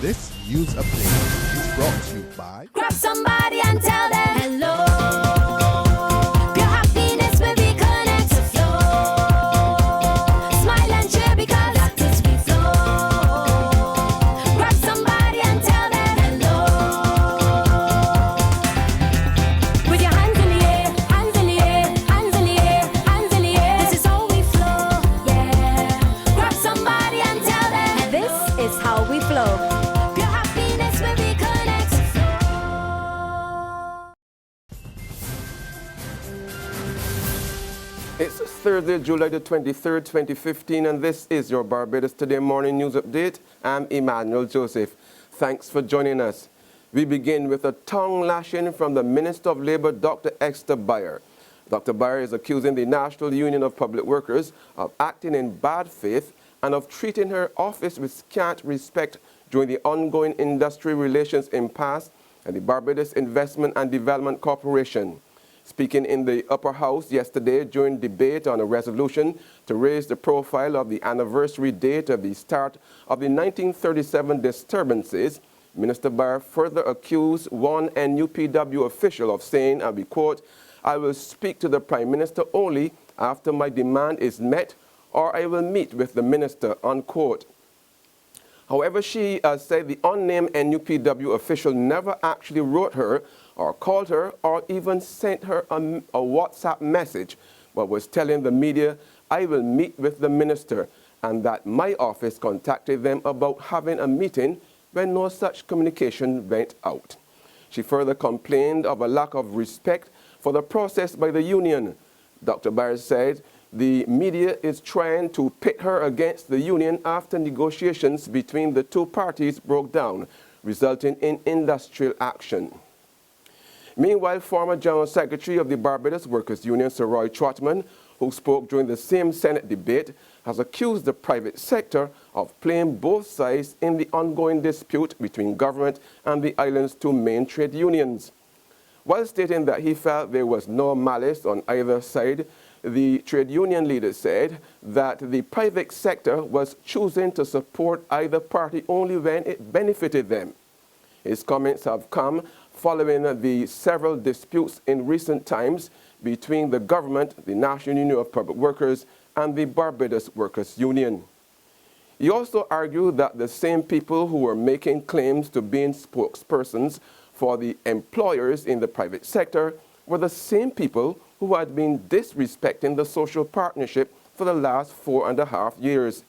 This news update is brought to you by Grab somebody and tell them hello. Pure happiness will be connect to flow. Smile and cheer because that is we flow. Grab somebody and tell them hello. With your hands in the air, hands in the air, hands in the air, hands in the air. This is how we flow, yeah. Grab somebody and tell them this is how we flow. Pure happiness will be connect to flow. It's Thursday, July the 23rd, 2015, and this is your Barbados Today morning news update. I'm Emmanuel Joseph. Thanks for joining us. We begin with a tongue lashing from the Minister of Labour, Dr. Esther Bayer. Dr. Bayer is accusing the National Union of Public Workers of acting in bad faith and of treating her office with scant respect during the ongoing industry relations impasse at the Barbados Investment and Development Corporation. Speaking in the upper house yesterday during debate on a resolution to raise the profile of the anniversary date of the start of the 1937 disturbances, Minister Bayer further accused one NUPW official of saying, and we quote, "I will speak to the Prime Minister only after my demand is met, or I will meet with the Minister," unquote. However, she said the unnamed NUPW official never actually wrote her or called her or even sent her a WhatsApp message, but was telling the media, "I will meet with the minister," and that my office contacted them about having a meeting when no such communication went out. She further complained of a lack of respect for the process by the union. Dr. Bayer said the media is trying to pit her against the union after negotiations between the two parties broke down, resulting in industrial action. Meanwhile, former General Secretary of the Barbados Workers' Union, Sir Roy Trotman, who spoke during the same Senate debate, has accused the private sector of playing both sides in the ongoing dispute between government and the island's two main trade unions. While stating that he felt there was no malice on either side, the trade union leader said that the private sector was choosing to support either party only when it benefited them. His comments have come following the several disputes in recent times between the government, the National Union of Public Workers, and the Barbados Workers' Union. He also argued that the same people who were making claims to being spokespersons for the employers in the private sector were the same people who had been disrespecting the social partnership for the last 4.5 years.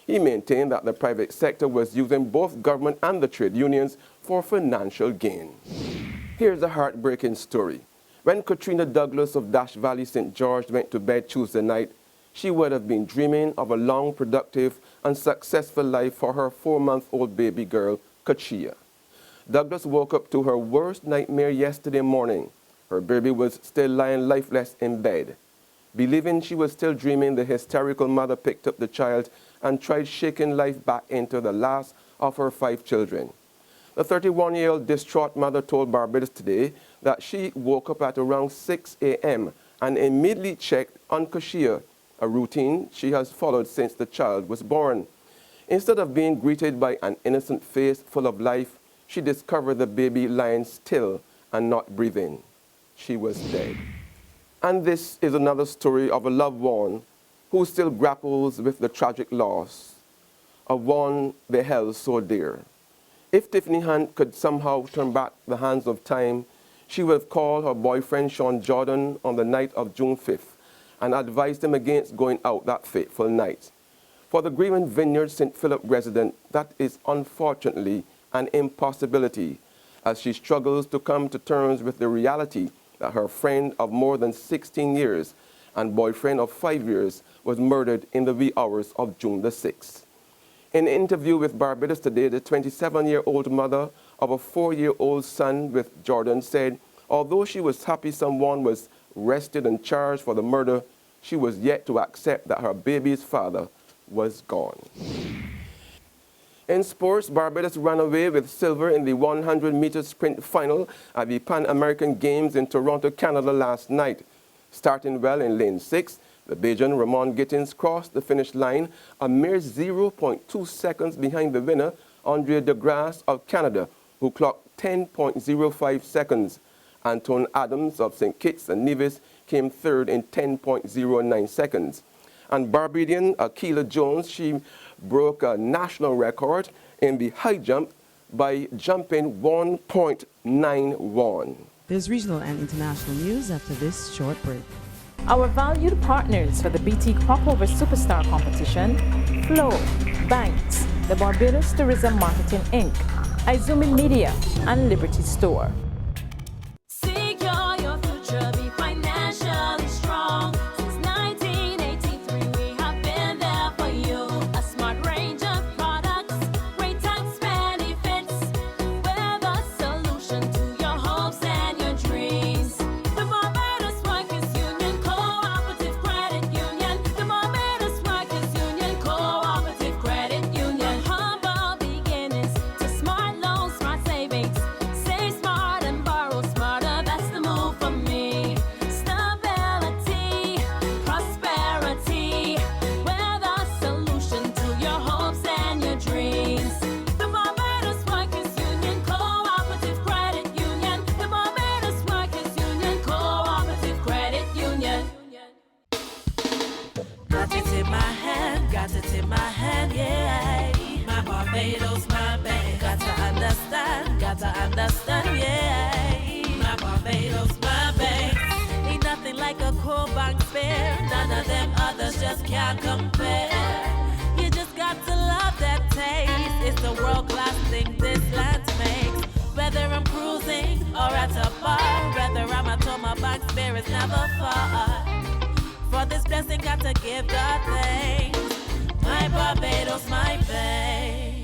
He maintained that the private sector was using both government and the trade unions for financial gain. Here's a heartbreaking story. When Katrina Douglas of Dash Valley, St. George went to bed Tuesday night, she would have been dreaming of a long, productive, and successful life for her 4-month-old baby girl, Kachia. Douglas woke up to her worst nightmare yesterday morning. Her baby was still lying lifeless in bed. Believing she was still dreaming, the hysterical mother picked up the child and tried shaking life back into the last of her 5 children. The 31-year-old distraught mother told Barbados Today that she woke up at around 6 a.m. and immediately checked on Kashia, a routine she has followed since the child was born. Instead of being greeted by an innocent face full of life, she discovered the baby lying still and not breathing. She was dead. And this is another story of a loved one who still grapples with the tragic loss of one they held so dear. If Tiffany Hunt could somehow turn back the hands of time, she would have called her boyfriend Sean Jordan on the night of June 5th and advised him against going out that fateful night. For the grieving Vineyard St. Philip resident, that is unfortunately an impossibility, as she struggles to come to terms with the reality that her friend of more than 16 years and boyfriend of 5 years was murdered in the wee hours of June the 6th. In an interview with Barbados Today, the 27-year-old mother of a 4-year-old son with Jordan said, although she was happy someone was arrested and charged for the murder, she was yet to accept that her baby's father was gone. In sports, Barbados ran away with silver in the 100-meter sprint final at the Pan American Games in Toronto, Canada last night. Starting well in lane 6, the Bajan Ramon Gittins crossed the finish line a mere 0.2 seconds behind the winner Andre DeGrasse of Canada, who clocked 10.05 seconds. Anton Adams of St. Kitts and Nevis came third in 10.09 seconds. And Barbadian Akila Jones, she broke a national record in the high jump by jumping 1.91. There's regional and international news after this short break. Our valued partners for the BT Cropover Superstar Competition: Flow, Banks, the Barbados Tourism Marketing Inc., Izumi Media, and Liberty Store. Secure your future, be financially strong. Since 1983, we have been there for you. A smart range of products, great tax benefits. We're the solution to your hopes and your dreams. The Barbados Workers Union Cooperative Credit Union. The Barbados Workers Union Cooperative Credit Union. Humble beginnings to smart loans, smart savings. Save smart and borrow smarter. That's the move for me. Stability, prosperity. We're the solution to your hopes and your dreams. The Barbados Workers Union Cooperative Credit Union. The Barbados Workers Union Cooperative Credit Union. Got it in my hand, yeah. My Barbados, my bank. Got to understand, yeah. My Barbados, my bank. Ain't nothing like a core bank spare. None of them others just can't compare. You just got to love that taste. It's a world-class thing this land makes. Whether I'm cruising or at a bar, whether I'm at home, my bank spare is never far. For this blessing, got to give God thanks. My Barbados, my bank.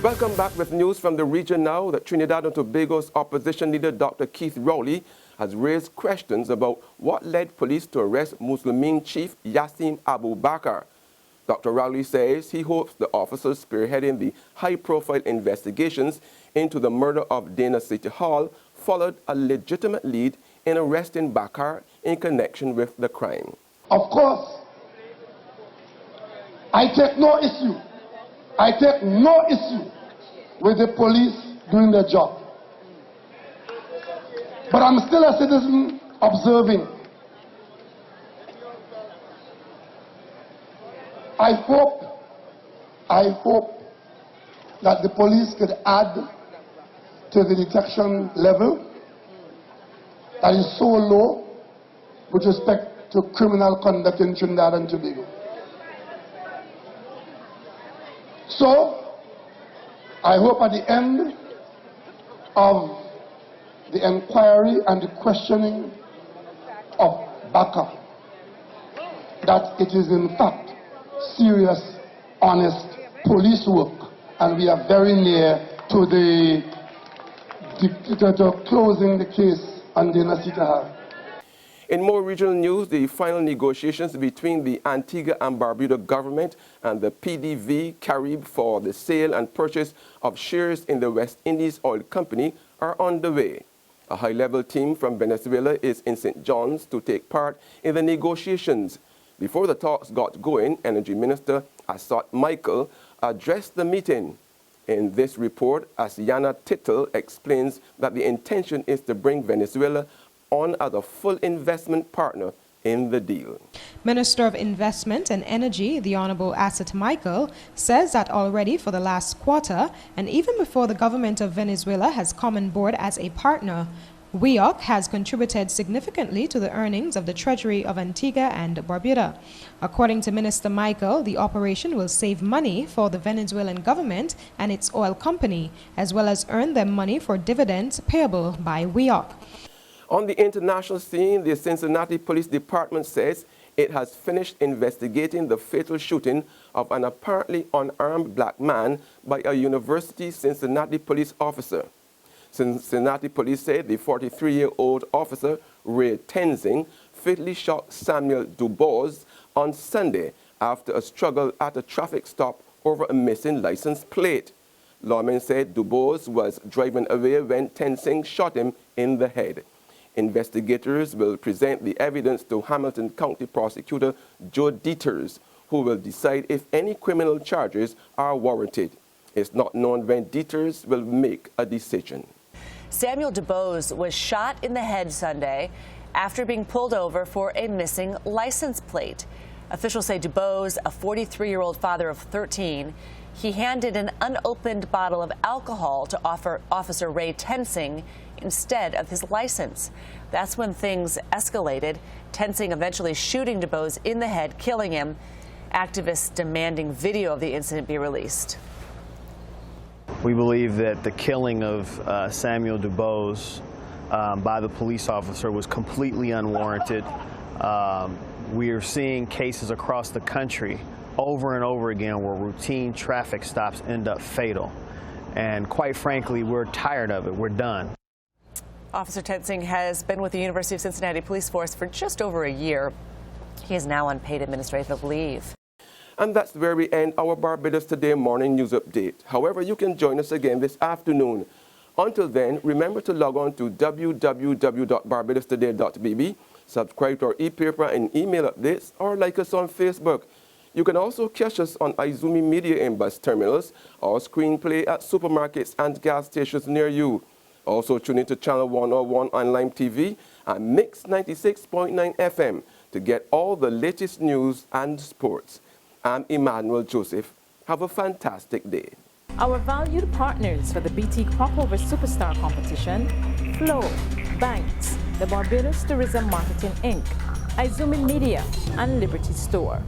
Welcome back with news from the region now. That Trinidad and Tobago's opposition leader, Dr. Keith Rowley, has raised questions about what led police to arrest Muslimin chief Yassim Abu Bakr. Dr. Rowley says he hopes the officers spearheading the high-profile investigations into the murder of Dana City Hall followed a legitimate lead in arresting Bakr in connection with the crime. Of course, I take no issue with the police doing their job. But I'm still a citizen observing. I hope that the police could add to the detection level that is so low with respect to criminal conduct in Trinidad and Tobago. So, I hope at the end of the inquiry and the questioning of Bakr that it is in fact serious, honest police work, and we are very near to closing the case on Dana City Hall. In more regional news, the final negotiations between the Antigua and Barbuda government and the PDV Carib for the sale and purchase of shares in the West Indies Oil Company are underway. A high-level team from Venezuela is in St. John's to take part in the negotiations. Before the talks got going, Energy Minister Assot Michael addressed the meeting. In this report, Asiana Tittle explains that the intention is to bring Venezuela on as a full investment partner in the deal. Minister of Investment and Energy, the Honorable Assot Michael, says that already for the last quarter, and even before the government of Venezuela has come on board as a partner, WEOC has contributed significantly to the earnings of the Treasury of Antigua and Barbuda. According to Minister Michael, the operation will save money for the Venezuelan government and its oil company, as well as earn them money for dividends payable by WEOC. On the international scene, the Cincinnati Police Department says it has finished investigating the fatal shooting of an apparently unarmed black man by a University Cincinnati police officer. Cincinnati police say the 43-year-old officer, Ray Tenzing, fatally shot Samuel DuBois on Sunday after a struggle at a traffic stop over a missing license plate. Lawmen said DuBois was driving away when Tenzing shot him in the head. Investigators will present the evidence to Hamilton County Prosecutor Joe Dieters, who will decide if any criminal charges are warranted. It's not known when Dieters will make a decision. Samuel DuBose was shot in the head Sunday after being pulled over for a missing license plate. Officials say DuBose, a 43-year-old father of 13, he handed an unopened bottle of alcohol to Officer Ray Tensing instead of his license. That's when things escalated, Tensing eventually shooting DuBose in the head, killing him. Activists demanding video of the incident be released. We believe that the killing of Samuel DuBose by the police officer was completely unwarranted. We are seeing cases across the country over and over again where routine traffic stops end up fatal. And quite frankly, we're tired of it. We're done. Officer Tensing has been with the University of Cincinnati Police Force for just over a year. He is now on paid administrative leave. And that's where we end our Barbados Today morning news update. However, you can join us again this afternoon. Until then, remember to log on to www.barbadostoday.bb, subscribe to our e-paper and email updates, or like us on Facebook. You can also catch us on Izumi Media in bus terminals or screenplay at supermarkets and gas stations near you. Also tune into Channel 101 on Lime TV and Mix 96.9 FM to get all the latest news and sports. I'm Emmanuel Joseph. Have a fantastic day. Our valued partners for the BT Cropover Superstar Competition: Flow, Banks, the Barbados Tourism Marketing Inc., Izumi Media, and Liberty Store.